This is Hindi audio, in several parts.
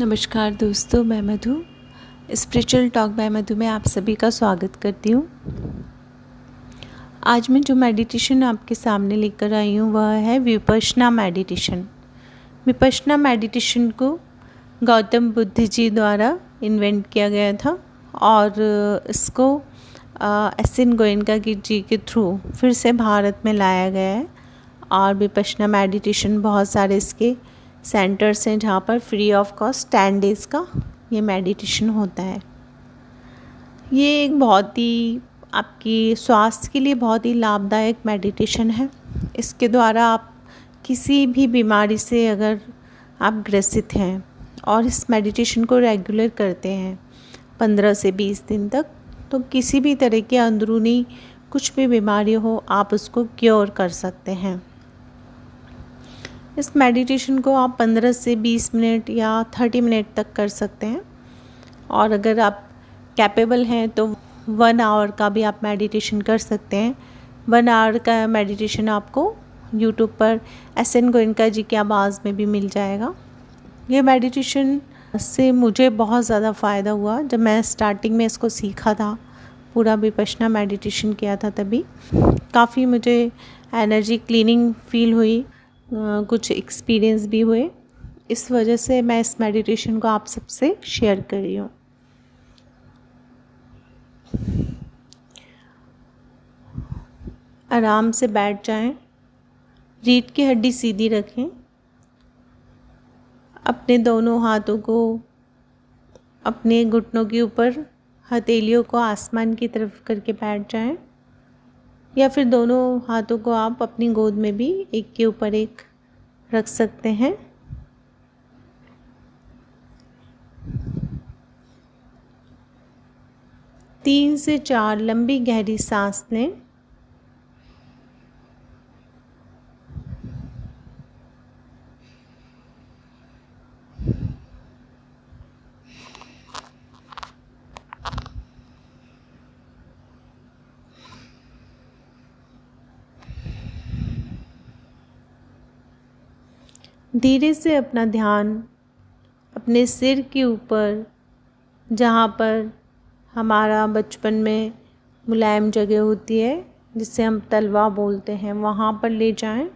नमस्कार दोस्तों, मैं मधु। स्पिरिचुअल टॉक बाय मधु में आप सभी का स्वागत करती हूँ। आज मैं जो मेडिटेशन आपके सामने लेकर आई हूँ वह है विपश्यना मेडिटेशन। विपश्यना मेडिटेशन को गौतम बुद्ध जी द्वारा इन्वेंट किया गया था और इसको एस.एन. गोयनका जी के थ्रू फिर से भारत में लाया गया है। और विपश्यना मेडिटेशन बहुत सारे इसके सेंटर्स हैं जहाँ पर फ्री ऑफ कॉस्ट 10 डेज़ का ये मेडिटेशन होता है। ये एक बहुत ही आपकी स्वास्थ्य के लिए बहुत ही लाभदायक मेडिटेशन है। इसके द्वारा आप किसी भी बीमारी से अगर आप ग्रसित हैं और इस मेडिटेशन को रेगुलर करते हैं 15 से 20 दिन तक, तो किसी भी तरह की अंदरूनी कुछ भी बीमारी हो आप उसको क्योर कर सकते हैं। इस मेडिटेशन को आप 15 से 20 मिनट या 30 मिनट तक कर सकते हैं और अगर आप कैपेबल हैं तो 1 आवर का भी आप मेडिटेशन कर सकते हैं। 1 आवर का मेडिटेशन आपको यूट्यूब पर एस.एन. गोयनका जी की आवाज़ में भी मिल जाएगा। ये मेडिटेशन से मुझे बहुत ज़्यादा फ़ायदा हुआ। जब मैं स्टार्टिंग में इसको सीखा था, पूरा विपश्यना मेडिटेशन किया था, तभी काफ़ी मुझे एनर्जी क्लीनिंग फील हुई, कुछ एक्सपीरियंस भी हुए। इस वजह से मैं इस मेडिटेशन को आप सबसे शेयर कर रही हूँ। आराम से बैठ जाएं, रीढ़ की हड्डी सीधी रखें, अपने दोनों हाथों को अपने घुटनों के ऊपर, हथेलियों को आसमान की तरफ करके बैठ जाएं, या फिर दोनों हाथों को आप अपनी गोद में भी एक के ऊपर एक रख सकते हैं। तीन से चार लंबी गहरी सांस लें। धीरे से अपना ध्यान अपने सिर के ऊपर, जहाँ पर हमारा बचपन में मुलायम जगह होती है जिसे हम तलवा बोलते हैं, वहाँ पर ले जाएं।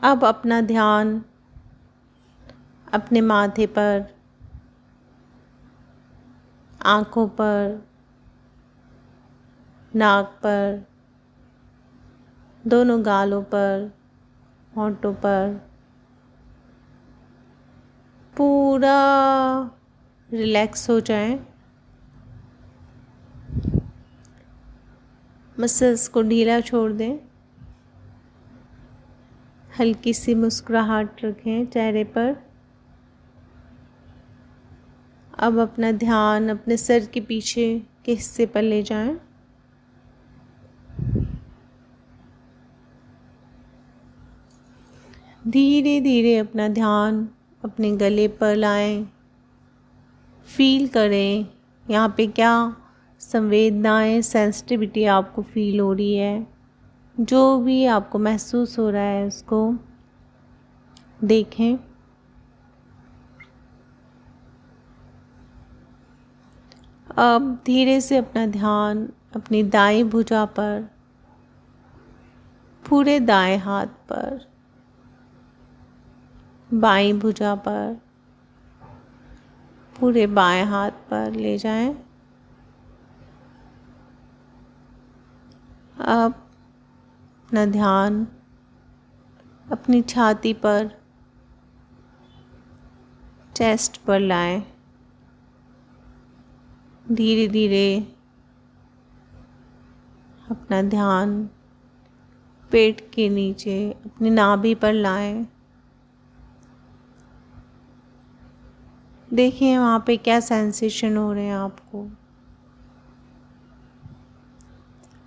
अब अपना ध्यान अपने माथे पर, आँखों पर, नाक पर, दोनों गालों पर, होंठों पर पूरा रिलैक्स हो जाएं। मसल्स को ढीला छोड़ दें। हल्की सी मुस्कुराहट रखें चेहरे पर। अब अपना ध्यान अपने सर के पीछे के हिस्से पर ले जाएं। धीरे धीरे अपना ध्यान अपने गले पर लाएं। फील करें यहाँ पे क्या संवेदनाएं, सेंसिटिविटी आपको फील हो रही है। जो भी आपको महसूस हो रहा है उसको देखें। अब धीरे से अपना ध्यान अपनी दाईं भुजा पर, पूरे दाएं हाथ पर, बाईं भुजा पर, पूरे बाएं हाथ पर ले जाएं। अब अपना ध्यान अपनी छाती पर, चेस्ट पर लाएं। धीरे धीरे अपना ध्यान पेट के नीचे अपनी नाभि पर लाएं। देखिए वहाँ पे क्या सेंसेशन हो रहे हैं आपको।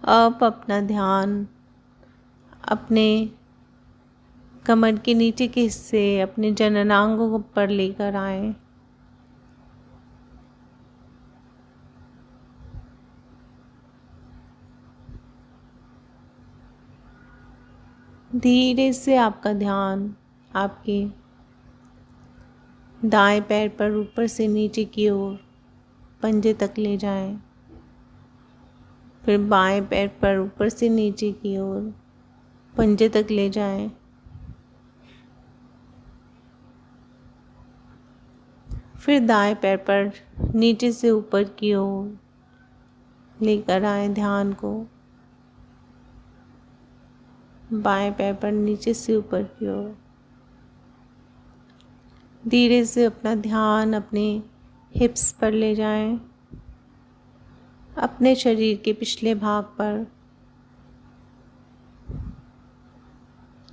अब अपना ध्यान अपने कमर के नीचे के हिस्से, अपने जननांगों पर लेकर आएं। धीरे से आपका ध्यान आपके दाएं पैर पर ऊपर से नीचे की ओर पंजे तक ले जाएं। फिर बाएं पैर पर ऊपर से नीचे की ओर पंजे तक ले जाएं। फिर दाएं पैर पर नीचे से ऊपर की ओर लेकर आएं ध्यान को। बाएं पैर पर नीचे से ऊपर की ओर। धीरे से अपना ध्यान अपने हिप्स पर ले जाएं, अपने शरीर के पिछले भाग पर।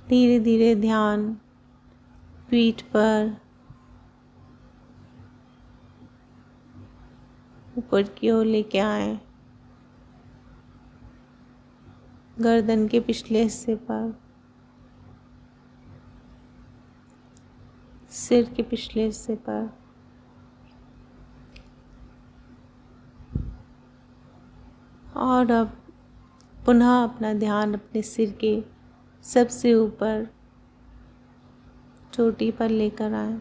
धीरे धीरे ध्यान पीठ पर ऊपर की ओर लेके आएं, गर्दन के पिछले हिस्से पर, सिर के पिछले हिस्से पर। और अब पुनः अपना ध्यान अपने सिर के सबसे ऊपर चोटी पर लेकर आएं।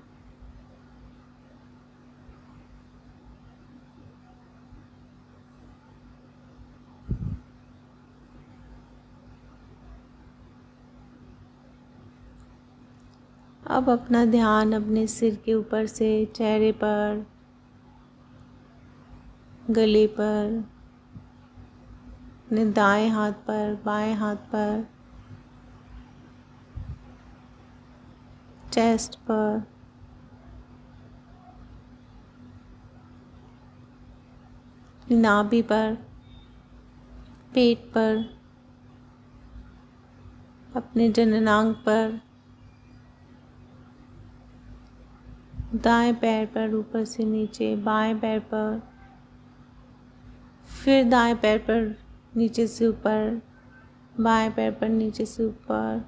अब अपना ध्यान अपने सिर के ऊपर से चेहरे पर, गले पर, अपने दाएं हाथ पर, बाएं हाथ पर, चेस्ट पर, नाभि पर, पेट पर, अपने जननांग पर, दाएं पैर पर ऊपर से नीचे, बाएं पैर पर, फिर दाएं पैर पर नीचे से ऊपर, बाएं पैर पर नीचे से ऊपर,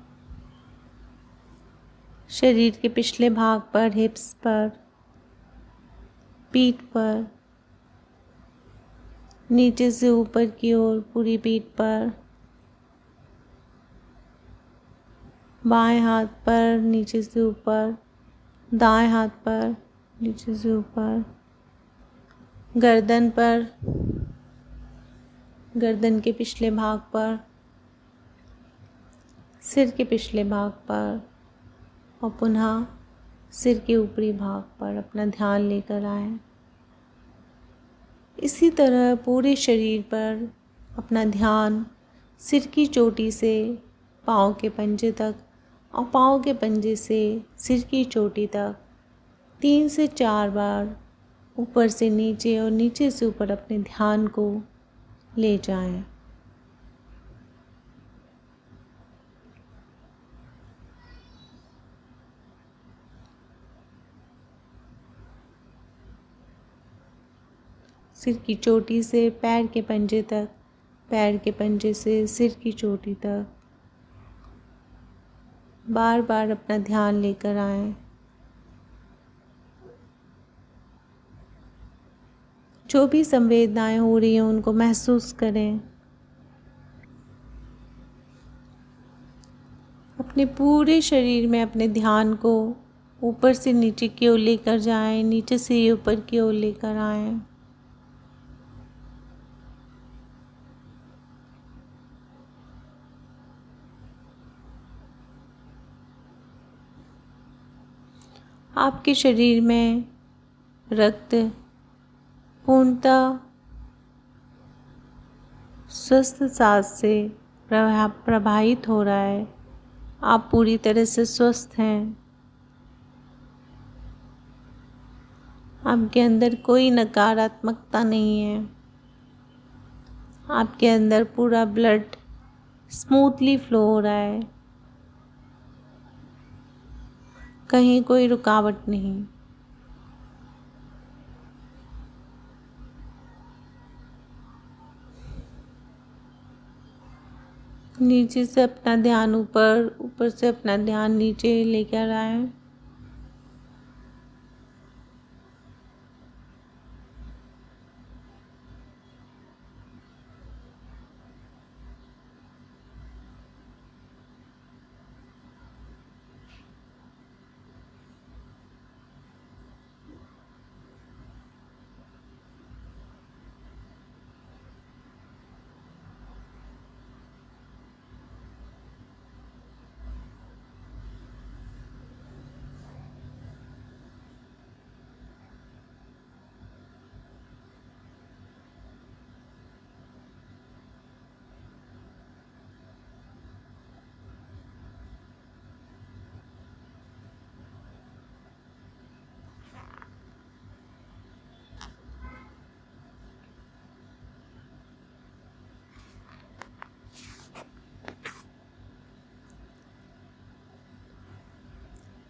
शरीर के पिछले भाग पर, हिप्स पर, पीठ पर, नीचे से ऊपर की ओर पूरी पीठ पर, बाएं हाथ पर नीचे से ऊपर, दाएं हाथ पर नीचे से ऊपर, गर्दन पर, गर्दन के पिछले भाग पर, सिर के पिछले भाग पर और पुनः सिर के ऊपरी भाग पर अपना ध्यान लेकर आएं। इसी तरह पूरे शरीर पर अपना ध्यान सिर की चोटी से पाँव के पंजे तक और पाँव के पंजे से सिर की चोटी तक 3 से 4 बार ऊपर से नीचे और नीचे से ऊपर अपने ध्यान को ले जाएं। सिर की चोटी से पैर के पंजे तक, पैर के पंजे से सिर की चोटी तक बार बार अपना ध्यान लेकर आएं। जो भी संवेदनाएं हो रही हैं उनको महसूस करें। अपने पूरे शरीर में अपने ध्यान को ऊपर से नीचे की ओर लेकर जाएं, नीचे से ऊपर की ओर लेकर आएं। आपके शरीर में रक्त पूर्णतः स्वस्थ सांस से प्रवाहित हो रहा है। आप पूरी तरह से स्वस्थ हैं। आपके अंदर कोई नकारात्मकता नहीं है। आपके अंदर पूरा ब्लड स्मूथली फ्लो हो रहा है, कहीं कोई रुकावट नहीं। नीचे से अपना ध्यान ऊपर, ऊपर से अपना ध्यान नीचे लेकर आए।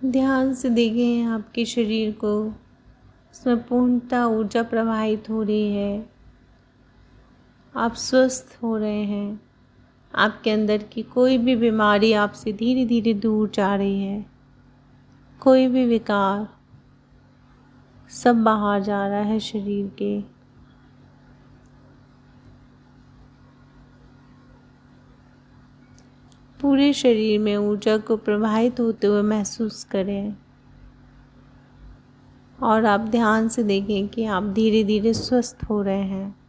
ध्यान से देखें आपके शरीर को, उसमें पूर्णतः ऊर्जा प्रवाहित हो रही है। आप स्वस्थ हो रहे हैं। आपके अंदर की कोई भी बीमारी आपसे धीरे धीरे दूर जा रही है। कोई भी विकार सब बाहर जा रहा है शरीर के। पूरे शरीर में ऊर्जा को प्रवाहित होते हुए महसूस करें और आप ध्यान से देखें कि आप धीरे धीरे स्वस्थ हो रहे हैं।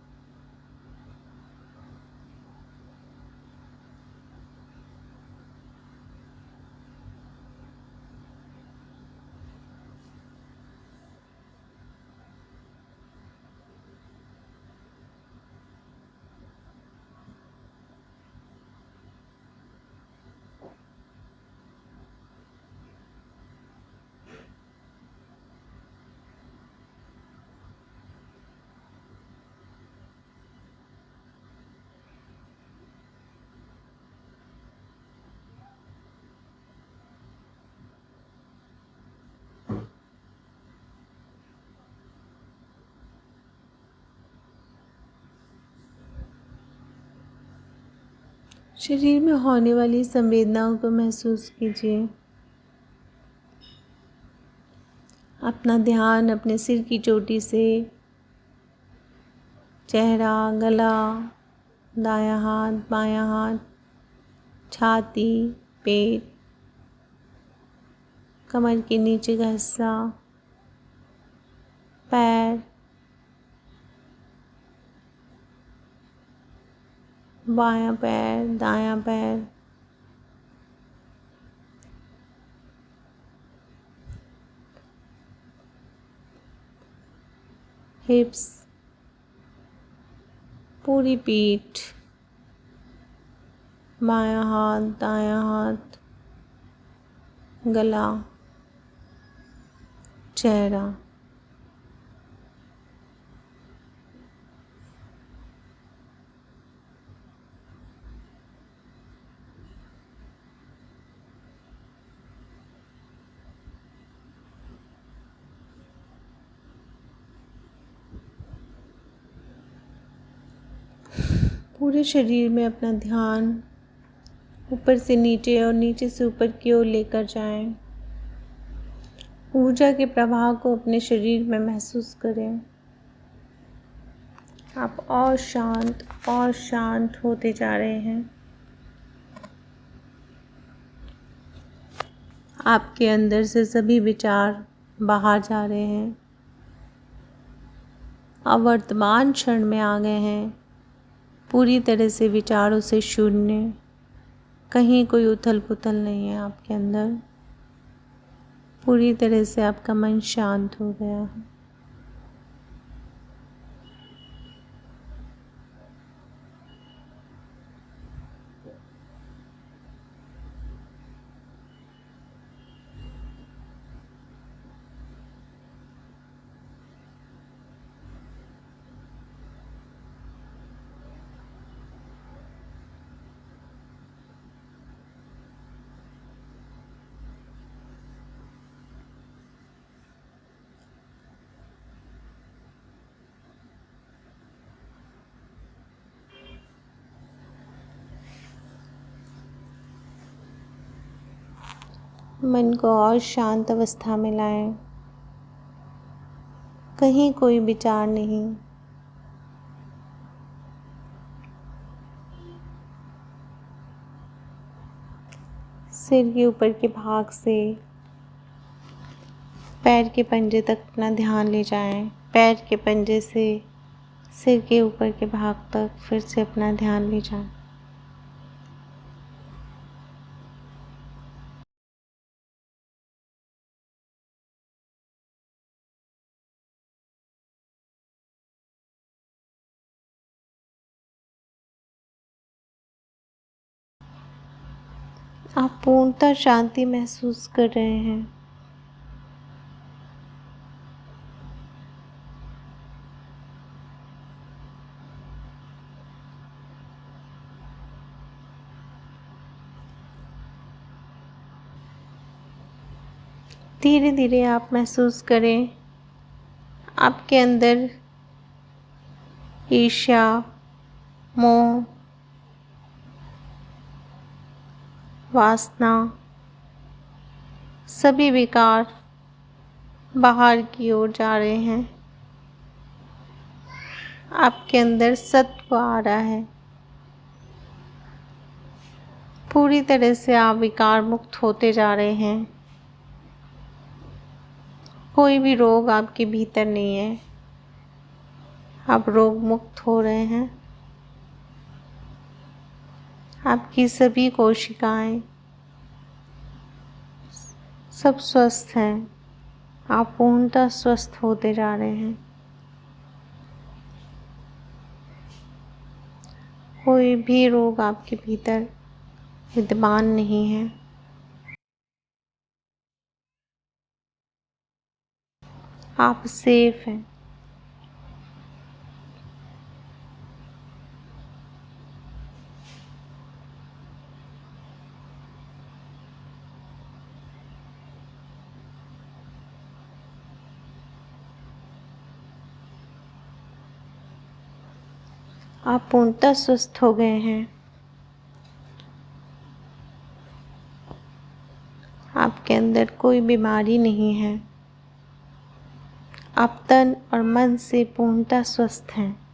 शरीर में होने वाली संवेदनाओं को महसूस कीजिए। अपना ध्यान अपने सिर की चोटी से चेहरा, गला, दायां हाथ, बायां हाथ, छाती, पेट, कमर के नीचे का हिस्सा, पैर, बायां पैर, दायां पैर, हिप्स, पूरी पीठ, बायां हाथ, दायां हाथ, गला, चेहरा। पूरे शरीर में अपना ध्यान ऊपर से नीचे और नीचे से ऊपर की ओर लेकर जाएं। ऊर्जा के प्रवाह को अपने शरीर में महसूस करें। आप और शांत होते जा रहे हैं। आपके अंदर से सभी विचार बाहर जा रहे हैं। आप वर्तमान क्षण में आ गए हैं, पूरी तरह से विचारों से शून्य। कहीं कोई उथल पुथल नहीं है आपके अंदर। पूरी तरह से आपका मन शांत हो गया है। मन को और शांत अवस्था में लाएं। कहीं कोई विचार नहीं। सिर के ऊपर के भाग से पैर के पंजे तक अपना ध्यान ले जाएं। पैर के पंजे से सिर के ऊपर के भाग तक फिर से अपना ध्यान ले जाएं। आप पूर्णतः शांति महसूस कर रहे हैं। धीरे धीरे आप महसूस करें आपके अंदर ईर्ष्या, मोह, वासना, सभी विकार बाहर की ओर जा रहे हैं। आपके अंदर सत्व आ रहा है। पूरी तरह से आप विकार मुक्त होते जा रहे हैं। कोई भी रोग आपके भीतर नहीं है। आप रोग मुक्त हो रहे हैं। आपकी सभी कोशिकाएं सब स्वस्थ हैं। आप पूर्णतः स्वस्थ होते जा रहे हैं। कोई भी रोग आपके भीतर विद्यमान नहीं है। आप सेफ हैं। आप पूर्णतः स्वस्थ हो गए हैं। आपके अंदर कोई बीमारी नहीं है। आप तन और मन से पूर्णतः स्वस्थ हैं।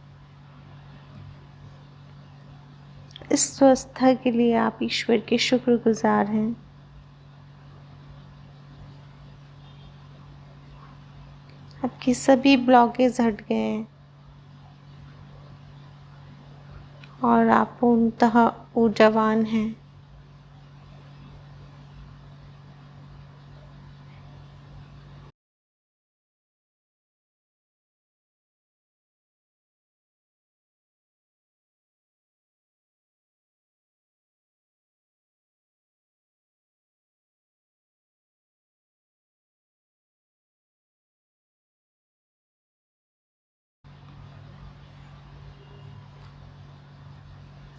इस स्वस्थता के लिए आप ईश्वर के शुक्रगुजार हैं। आपके सभी ब्लॉकेज हट गए हैं और आप पूर्णतः ऊर्जावान हैं।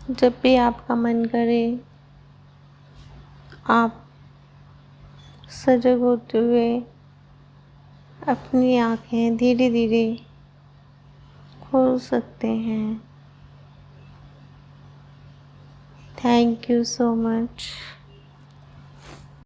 जब भी आपका मन करे आप सजग होते हुए अपनी आँखें धीरे धीरे खोल सकते हैं। Thank you so much.